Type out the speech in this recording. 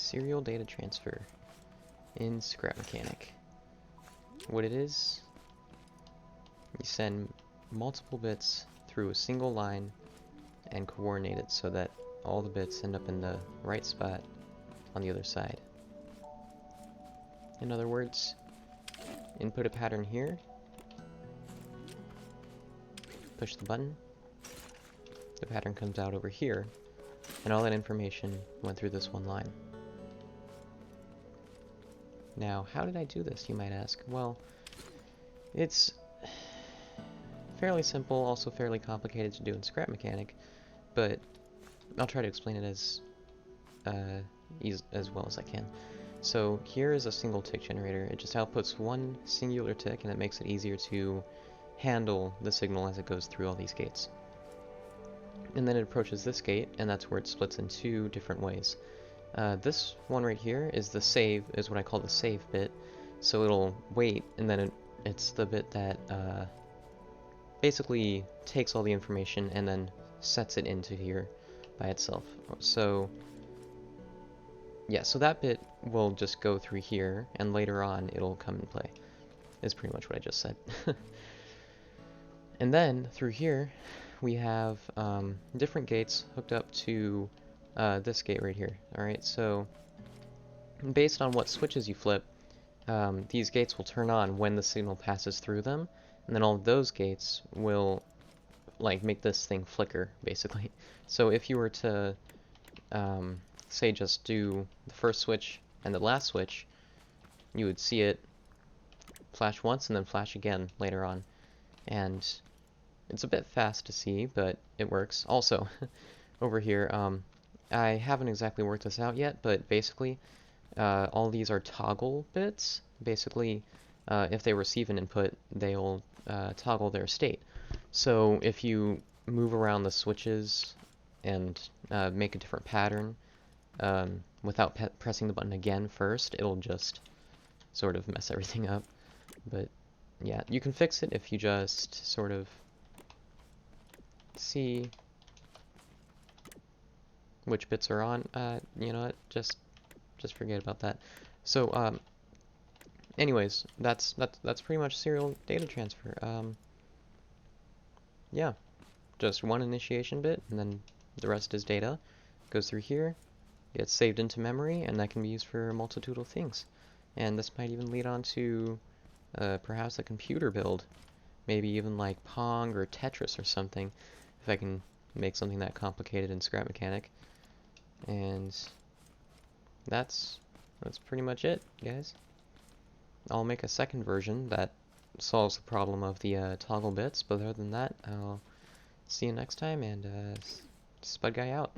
serial data transfer in Scrap Mechanic. What it is, you send multiple bits through a single line and coordinate it so that all the bits end up in the right spot on the other side. In other words, input a pattern here, push the button, the pattern comes out over here, and all that information went through this one line. Now, how did I do this, you might ask? Well, it's fairly simple, also fairly complicated to do in Scrap Mechanic, but I'll try to explain it as well as I can. So here is a single tick generator. It just outputs one singular tick, and it makes it easier to handle the signal as it goes through all these gates. And then it approaches this gate, and that's where it splits in two different ways. This one right here is the save, is what I call the save bit. So it'll wait, and then it's the bit that basically takes all the information and then sets it into here by itself. So yeah, so that bit will just go through here, and later on it'll come and play, is pretty much what I just said. And then through here we have different gates hooked up to this gate right here. Alright, so based on what switches you flip, these gates will turn on when the signal passes through them, and then all of those gates will like make this thing flicker, basically. So if you were to say just do the first switch and the last switch, you would see it flash once and then flash again later on. And it's a bit fast to see, but it works. Also, over here, I haven't exactly worked this out yet, but basically all these are toggle bits. Basically, if they receive an input, they'll toggle their state. So if you move around the switches and make a different pattern without pressing the button again first, it'll just sort of mess everything up. But yeah, you can fix it if you just sort of see which bits are on. You know what, just forget about that. So anyways, that's pretty much serial data transfer. Yeah, just one initiation bit, and then the rest is data. Goes through here, gets saved into memory, and that can be used for a multitude of things. And this might even lead on to perhaps a computer build, maybe even like Pong or Tetris or something, if I can make something that complicated in Scrap Mechanic. And that's pretty much it, guys. I'll make a second version that solves the problem of the toggle bits, but other than that, I'll see you next time, and Spud Guy out.